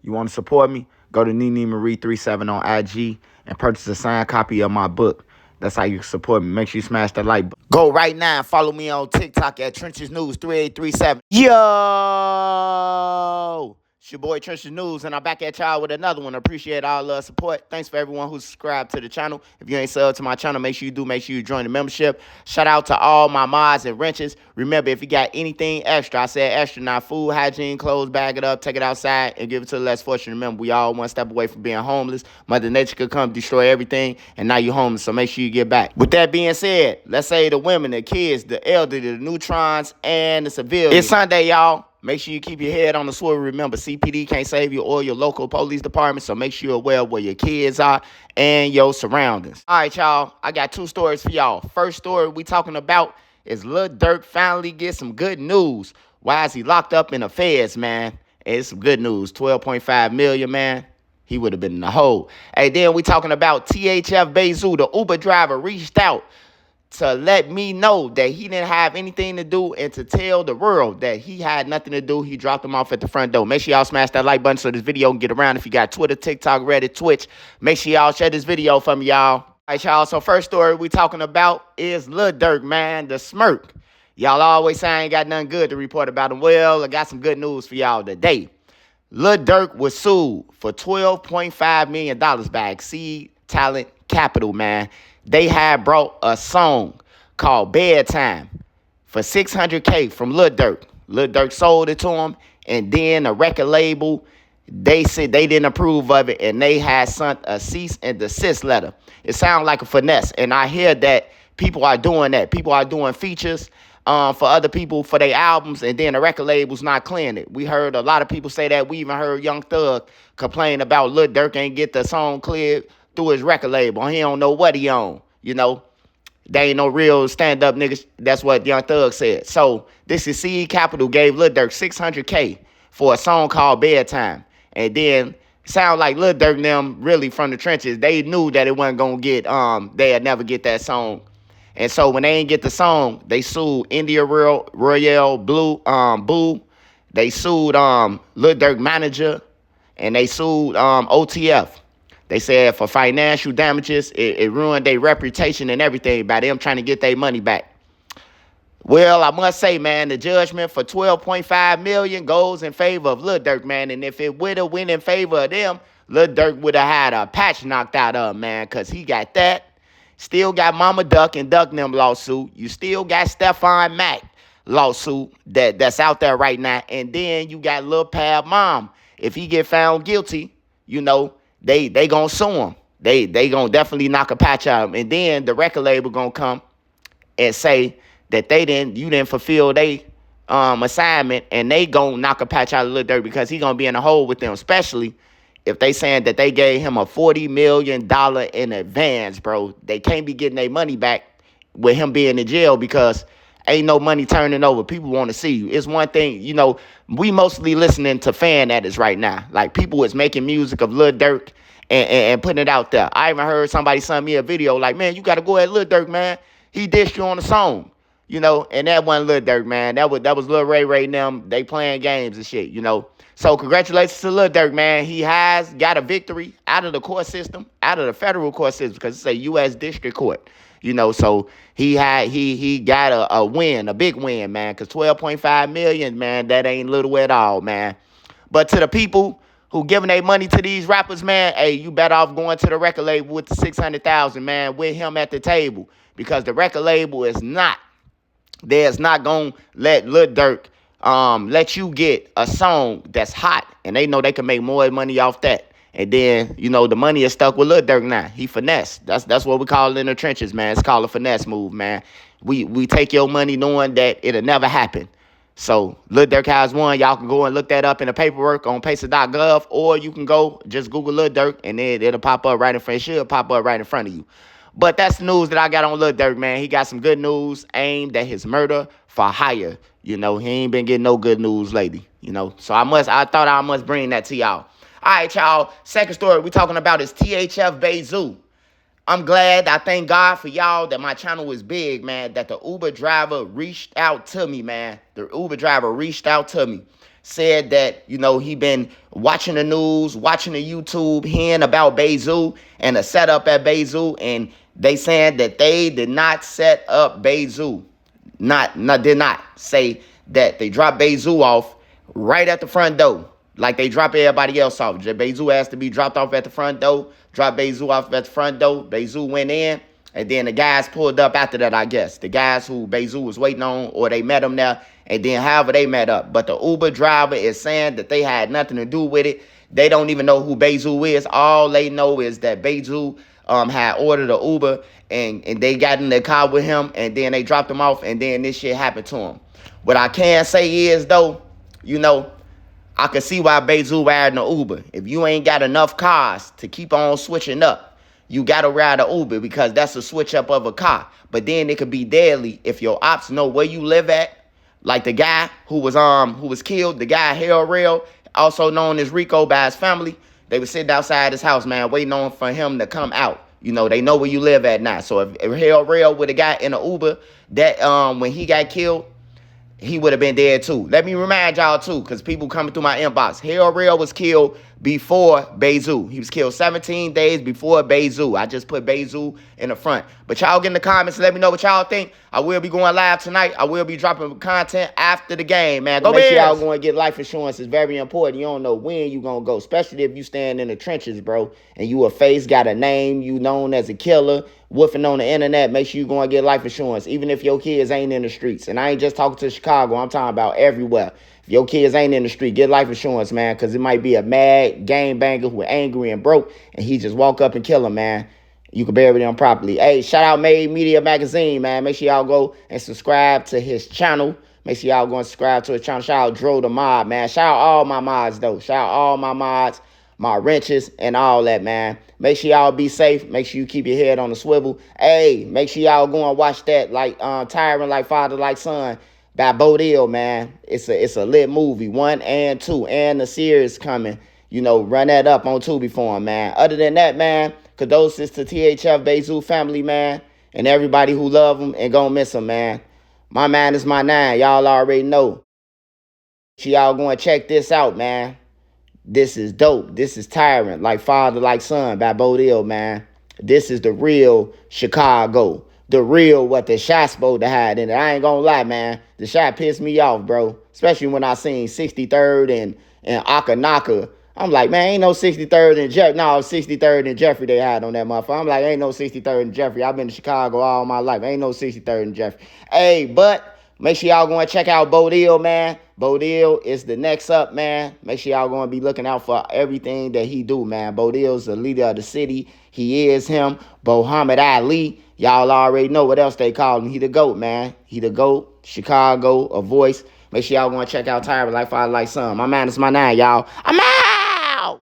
You want to support me? Go to Nene Marie 37 on IG and purchase a signed copy of my book. That's how you support me. Make sure you smash that like button. Go right now and follow me on TikTok at Trenches News 3837. Yo! It's your boy Trenches News, and I'm back at y'all with another one. Appreciate all the support. Thanks for everyone who subscribed to the channel. If you ain't subbed to my channel, make sure you do. Make sure you join the membership. Shout out to all my mods and wrenches. Remember, if you got anything extra, I said extra, not food, hygiene, clothes, bag it up, take it outside, and give it to the less fortunate. Remember, we all one step away from being homeless. Mother Nature could come destroy everything, and now you're homeless, so make sure you get back. With that being said, let's say the women, the kids, the elderly, the neutrons, and the civilians. It's Sunday, y'all. Make sure you keep your head on the swivel. Remember, CPD can't save you or your local police department, so make sure you're aware of where your kids are and your surroundings. All right, y'all. I got two stories for y'all. First story we talking about is Lil Durk finally get some good news. Why is he locked up in the feds, man? It's some good news. 12.5 million, man. He would have been in the hole. Hey, then we talking about THF Bayzoo, the Uber driver, reached out to let me know that he didn't have anything to do and to tell the world that he had nothing to do. He dropped him off at the front door. Make sure y'all smash that like button so this video can get around. If you got Twitter, TikTok, Reddit, Twitch, make sure y'all share this video for me, y'all. All right, y'all. So first story we talking about is Lil Durk, man, the smirk. Y'all always say I ain't got nothing good to report about him. Well, I got some good news for y'all today. Lil Durk was sued for $12.5 million by Exceed Talent Capital, man. They had brought a song called Bedtime for $600K from Lil Durk. Lil Durk sold it to him, and then a record label, they said they didn't approve of it, and they had sent a cease and desist letter. It sounds like a finesse, and I hear that people are doing that. People are doing features for other people for their albums, and then the record label's not clearing it. We heard a lot of people say that. We even heard Young Thug complain about Lil Durk ain't get the song cleared through his record label. He don't know what he own, you know. They ain't no real stand-up niggas. That's what Young Thug said. So this is CE Capital gave Lil Durk $600K for a song called Bedtime. And then sound like Lil Durk and them really from the trenches. They knew that it wasn't gonna get they'd never get that song. And so when they ain't get the song, they sued India Royale Boo. They sued Lil Durk manager, and they sued OTF. They said for financial damages, it ruined their reputation and everything by them trying to get their money back. Well, I must say, man, the judgment for $12.5 million goes in favor of Lil Durk, man. And if it would have went in favor of them, Lil Durk would have had a patch knocked out of him, man, because he got that. Still got Mama Duck and Duck them lawsuit. You still got Stephon Mack lawsuit that's out there right now. And then you got Lil Pab Mom. If he get found guilty, you know, they gonna sue him. They gonna definitely knock a patch out of him. And then the record label gonna come and say that you didn't fulfill their assignment, and they gonna knock a patch out of Lil Durk because he gonna be in a hole with them, especially if they saying that they gave him a $40 million in advance, bro. They can't be getting their money back with him being in jail because ain't no money turning over. People want to see you. It's one thing, you know, we mostly listening to fan edits right now. Like, people is making music of Lil Durk and putting it out there. I even heard somebody send me a video like, man, you got to go at Lil Durk, man. He dissed you on the song, you know, and that wasn't Lil Durk, man. That was Lil Ray and them. They playing games and shit, you know. So congratulations to Lil Durk, man. He has got a victory out of the court system, out of the federal court system, because it's a U.S. district court, you know. So he got a win, a big win, man, because $12.5 million, man, that ain't little at all, man. But to the people who giving their money to these rappers, man, hey, you better off going to the record label with the $600,000, man, with him at the table, because the record label is not gonna let Lil Durk let you get a song that's hot, and they know they can make more money off that. And then, you know, the money is stuck with Lil Durk now. He finesse. That's what we call it in the trenches, man. It's called a finesse move, man. We take your money knowing that it'll never happen. So Lil Durk has one. Y'all can go and look that up in the paperwork on pacer.gov, or you can go just Google Lil Durk, and then it'll pop up right in front. It should pop up right in front of you. But that's the news that I got on Lil Durk, man. He got some good news aimed at his murder for hire. You know, he ain't been getting no good news lately, you know. So I thought I must bring that to y'all. All right, y'all. Second story we talking about is THF Bayzoo. I'm glad, I thank God for y'all that my channel is big, man, that the Uber driver reached out to me, man. The Uber driver reached out to me. said that, he been watching the news, watching the YouTube, hearing about Bayzoo and the setup at Bayzoo, and they saying that they did not set up Bayzoo. Did not say that they dropped Bayzoo off right at the front door, like they drop everybody else off. Bayzoo has to be dropped off at the front door. Drop Bayzoo off at the front door. Bayzoo went in, and then the guys pulled up after that, I guess. The guys who Bayzoo was waiting on, or they met him there, and then however they met up. But the Uber driver is saying that they had nothing to do with it. They don't even know who Bayzoo is. All they know is that Bayzoo had ordered an Uber, and they got in the car with him, and then they dropped him off, and then this shit happened to him. What I can say is, though, I can see why Bayzoo riding an Uber. If you ain't got enough cars to keep on switching up, you got to ride an Uber, because that's a switch up of a car. But then it could be deadly if your ops know where you live at. Like the guy who was killed, the guy Hell Rail, also known as Rico by his family. They were sitting outside his house, man, waiting on for him to come out. They know where you live at now. So if Hell Rail would have got in an Uber, that when he got killed, he would have been dead too. Let me remind y'all too, because people coming through my inbox. Hell Rail was killed before Bayzoo. He was killed 17 days before Bayzoo. I just put Bayzoo in the front. But y'all get in the comments, let me know what y'all think. I will be going live tonight. I will be dropping content after the game, man. Go make sure y'all going to get life insurance. It's very important. You don't know when you going to go, especially if you stand in the trenches, bro, and you a face, got a name, you known as a killer, woofing on the internet. Make sure you going to get life insurance, even if your kids ain't in the streets. And I ain't just talking to Chicago. I'm talking about everywhere. If your kids ain't in the street, get life insurance, man, because it might be a mad gangbanger who angry and broke, and he just walk up and kill him, man. You can bury them properly. Hey, shout out Made Media Magazine, man. Make sure y'all go and subscribe to his channel. Make sure y'all go and subscribe to his channel. Shout out Dro the Mod, man. Shout out all my mods, though. Shout out all my mods, my wrenches, and all that, man. Make sure y'all be safe. Make sure you keep your head on the swivel. Hey, make sure y'all go and watch that, like Tyrant Like Father Like Son by Bodil, man. It's a lit movie, 1 and 2, and the series coming. Run that up on Tubi for him, man. Other than that, man, condolences to THF Bayzoo family, man, and everybody who love him and gonna miss him, man. My man is my 9. Y'all already know. So y'all going to check this out, man. This is dope. This is Tyrant Like Father Like Son by Bodil, man. This is the real Chicago. The real what the shot's supposed to hide in it. I ain't gonna lie, man. The shot pissed me off, bro. Especially when I seen 63rd and Akanaka. I'm like, man, ain't no 63rd and Jeffrey. No, 63rd and Jeffrey they had on that motherfucker. I'm like, ain't no 63rd and Jeffrey. I've been to Chicago all my life. Ain't no 63rd and Jeffrey. Hey, but make sure y'all going to check out Bodil, man. Bodil is the next up, man. Make sure y'all going to be looking out for everything that he do, man. Bodil's the leader of the city. He is him. Muhammad Ali. Y'all already know what else they call him. He the GOAT, man. He the GOAT. Chicago, a voice. Make sure y'all going to check out Tyrant Like Father Like Son. My man is my 9, y'all. I'm out!